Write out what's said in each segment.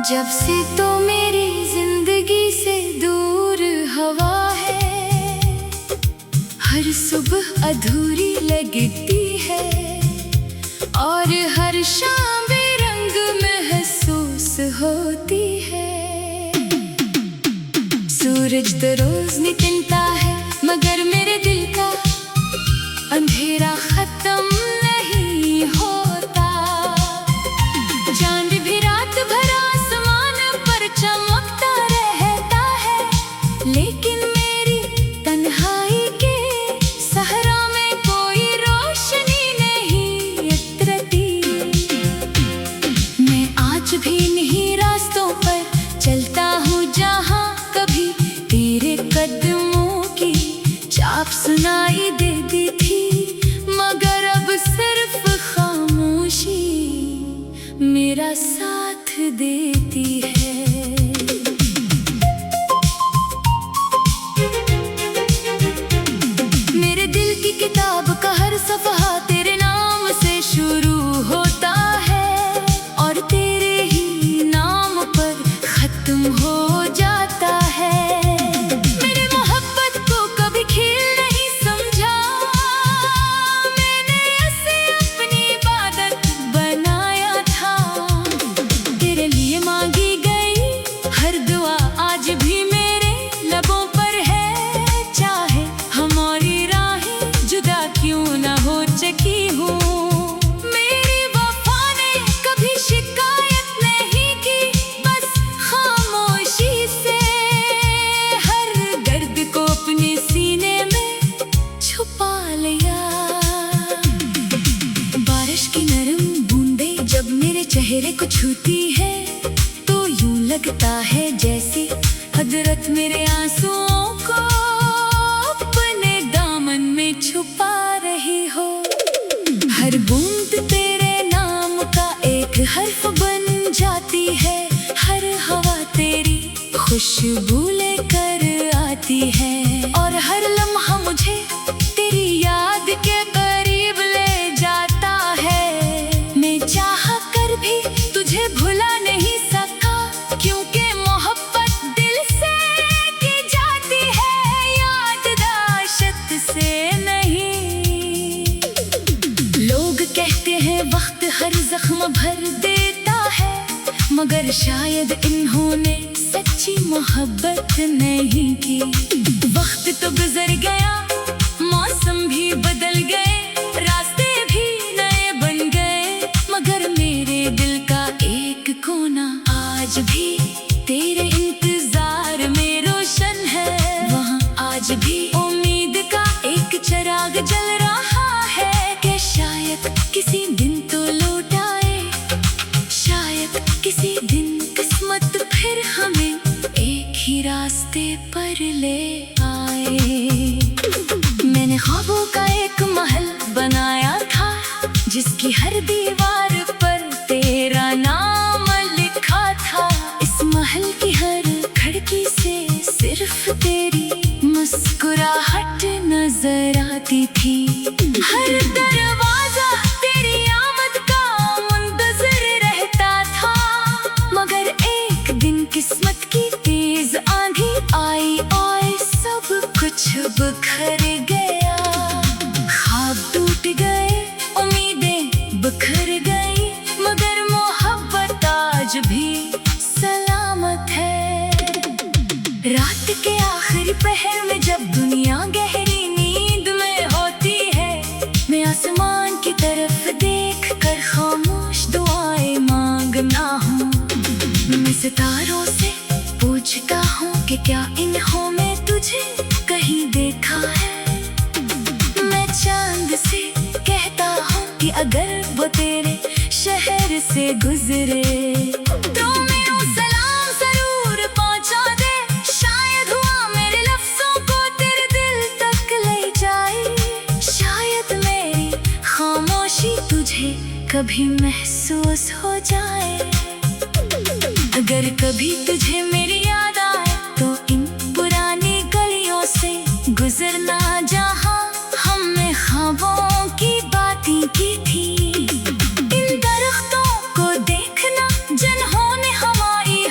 जब से तो मेरी जिंदगी से दूर हवा है, हर सुबह अधूरी लगती है और हर शाम बेरंग महसूस होती है। सूरज तो रोज निकलता है मगर मेरे दिल का अंधेरा खत्म नहीं होता। चांद भी रात भर आसमान पर चमकता रहता है, लेकिन मेरी तन्हाई के सहरा में कोई रोशनी नहीं उतरती। मैं आज भी इन्हीं रास्तों पर चलता हूँ जहाँ कभी तेरे कदमों की छाप सुनाई देती थी, मगर अब सिर्फ खामोशी मेरा साथ देती है। मेरे दिल की किताब का हर सफ़हा तेरे नाम से शुरू होता है और तेरे ही नाम पर खत्म हो जाता है। मेरी मोहब्बत को कभी खेल नहीं समझा, मैंने इसे अपनी इबादत बनाया था। तेरे लिए मांगी गई हर दुआ आज भी मेरे लबों पर है, चाहे हमारी राहें जुदा क्यों ना हो चुकी हूँ। मेरी वफा ने कभी शिकायत नहीं की, बस खामोशी से हर दर्द को अपने सीने में छुपा लिया। बारिश की नरम बूंदें जब मेरे चेहरे को छूती है तो यूं लगता है जैसे हजरत मेरे आंसुओं को अपने दामन में छुपा रही हो। हर बूंद तेरे नाम का एक हर्फ बन जाती है, हर हवा तेरी खुशबू लेकर आती है और हर लम्हा मुझे तेरी याद के करीब ले जाता है। मैं चाह कर भी तुझे भुला नहीं सका, क्योंकि मोहब्बत दिल से की जाती है, याददाश्त से नहीं। लोग कहते हैं वक्त हर जख्म भर देता है, मगर शायद इन्होंने सच्ची मोहब्बत नहीं की। वक्त तो गुजर गया, मौसम भी बदल गए, रास्ते भी नए बन गए, मगर मेरे दिल का एक कोना आज भी तेरे इंतजार में रोशन है। वहाँ आज भी उम्मीद का एक चिराग जल रहा है कि शायद किसी दिन तो लौट आए, शायद किसी दिन किस्मत फिर हमें एक ही रास्ते पर ले आए। मैंने ख्वाबों का एक महल बनाया था, जिसकी हर दीवार पर तेरा नाम लिखा था। इस महल की हर खिड़की से सिर्फ तेरी मुस्कुराहट नजर आती थी। हर दरवाजा तेरी आमद का मुंतज़िर रहता था, मगर एक दिन किस्मत की तेज आंधी आई और सब कुछ बिखर गया। ख्वाब टूट गए, उम्मीदें बिखर गई, मगर मोहब्बत आज भी सलामत है। रात के आखिरी पहर में जब दुनिया गहरी नींद में होती है, मैं आसमान की तरफ देख कर खामोश दुआएं मांगना हूँ। मैं सितारों से पूछता हूँ कि क्या इन्हों में तुझे कहीं देखा है। मैं चांद से कहता हूँ कि अगर वो तेरे शहर से गुजरे तो मेरा सलाम जरूर पहुँचा दे। शायद हुआ मेरे लफ्जों को तेरे दिल तक ले जाए, शायद मेरी खामोशी तुझे कभी महसूस हो जाए। अगर कभी तुझे मेरी याद आए तो इन पुरानी गलियों से गुजरना, जहाँ हमने ख्वाबों की बातें की थी। इन दरख्तों को देखना जिन्होंने हमारी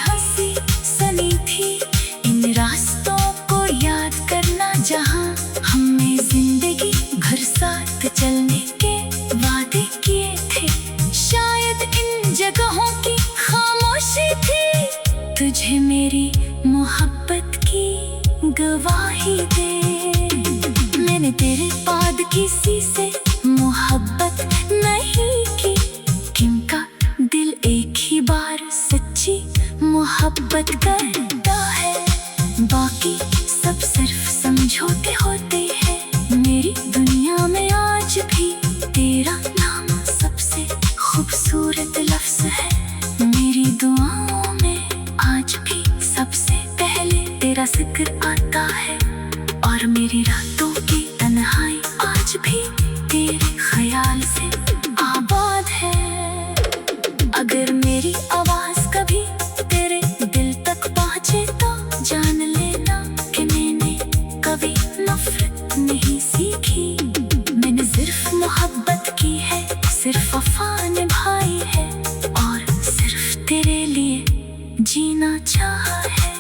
ही दे। मैंने तेरे बाद किसी से मोहब्बत नहीं की, किनका दिल एक ही बार सच्ची मोहब्बत करता है। बाकी सब सिर्फ समझौते होते हैं। मेरी दुनिया में आज भी तेरा नाम सबसे खूबसूरत लफ्ज है। मेरी दुआओं में आज भी सबसे पहले तेरा जिक्र आता है, और मेरी रातों की तन्हाई आज भी तेरे ख्याल से आबाद है। अगर मेरी आवाज कभी तेरे दिल तक पहुंचे तो जान लेना कि मैंने कभी नफरत नहीं सीखी। मैंने सिर्फ मोहब्बत की है, सिर्फ वफा निभाई है, और सिर्फ तेरे लिए जीना चाहा है।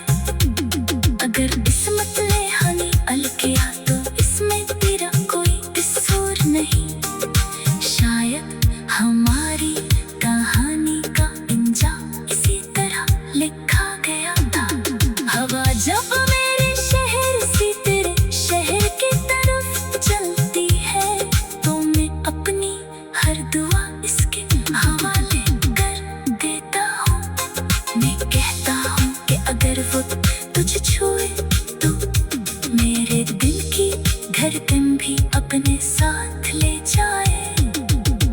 अगर किस्मत ने हमें अलकिया तो इसमें तेरा कोई कसूर नहीं। शायद हमारी कहानी का अंजाम इसी तरह लिखा गया था। हवा जब मेरे शहर से तेरे शहर की तरफ चलती है, तो मैं अपनी हर दुआ इसके हवाले कर देता हूँ। मैं कहता हूँ कि अगर वो तुझे छुए तो मेरे दिल की धड़कन भी अपने साथ ले जाए।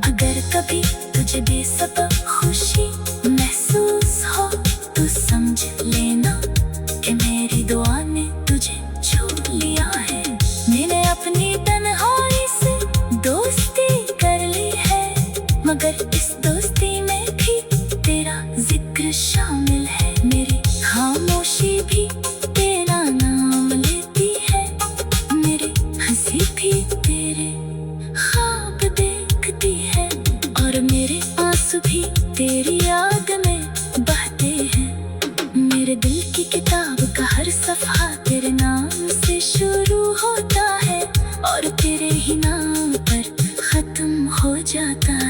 अगर कभी तुझे बेसबब खुशी महसूस हो तो समझ लेना कि मेरी दुआ ने तुझे छू लिया है। मैंने अपनी तन्हाई से दोस्ती कर ली है, मगर इस दोस्ती में भी तेरा जिक्र शामिल है। मेरी खामोशी भी तेरा नाम लेती है, मेरी हंसी भी तेरे ख्वाब देखती है, और मेरे आंसू भी तेरी याद में बहते हैं। मेरे दिल की किताब का हर सफ़ा तेरे नाम से शुरू होता है, और तेरे ही नाम पर खत्म हो जाता है।